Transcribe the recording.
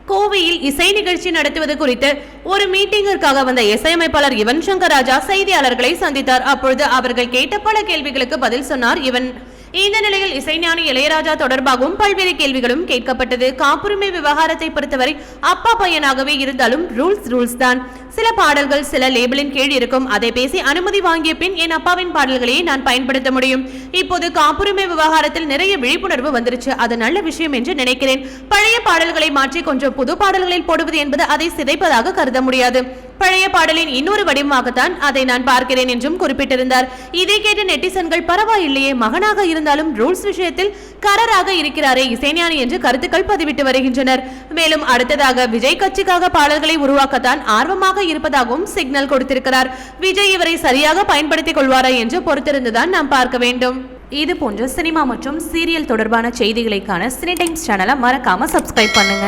கோவையில் இசை நிகழ்ச்சி நடத்துவது குறித்து ஒரு மீட்டிங்கிற்காக வந்த இசையமைப்பாளர் யுவன் சங்கர் ராஜா செய்தியாளர்களை சந்தித்தார். அப்பொழுது அவர்கள் கேட்ட பல கேள்விகளுக்கு பதில் சொன்னார் யுவன். இந்த நிலையில் இசைஞானி இளையராஜா தொடர்பாகவும் பல்வேறு கேள்விகளும் கேட்கப்பட்டது. காப்புரிமை விவகாரத்தை பொறுத்தவரை அப்பா பையனாகவே இருந்தாலும் ரூல்ஸ் தான். சில பாடல்கள் சில லேபிளின் கீழ் இருக்கும். அதை பேசி அனுமதி வாங்கிய பின் என் அப்பாவின் பாடல்களையே நான் பயன்படுத்த முடியும். இப்போது காப்புரிமை விவகாரத்தில் நிறைய விழிப்புணர்வு வந்துருச்சு. அது நல்ல விஷயம் என்று நினைக்கிறேன். பழைய பாடல்களை மாற்றி கொஞ்சம் புது பாடல்களில் போடுவது என்பது அதை சிதைப்பதாக கருத முடியாது. பழைய பாடலின் இன்னொரு வடிவமாகத்தான் அதை நான் பார்க்கிறேன் என்றும் குறிப்பிட்டிருந்தார். இதை கேட்ட நெட்டிசன்கள் பரவாயில்லையே, மகனாக இருந்தாலும் ரூல்ஸ் விஷயத்தில் கரராக இருக்கிறாரே இசைஞானி என்று கருத்துக்கள் பதிவிட்டு வருகின்றனர். மேலும் அடுத்ததாக விஜய் கட்சிக்காக பாடல்களை உருவாக்கத்தான் ஆர்வமாக இருப்பதாகவும் சிக்னல் கொடுத்திருக்கிறார். விஜய் இவரை சரியாக பயன்படுத்திக் கொள்வாரா என்று பொறுத்திருந்துதான் நாம் பார்க்க வேண்டும். இது போன்ற சினிமா மற்றும் சீரியல் தொடர்பான செய்திகளை காண சினி டைம்ஸ் சேனலை மறக்காம சப்ஸ்கிரைப் பண்ணுங்க.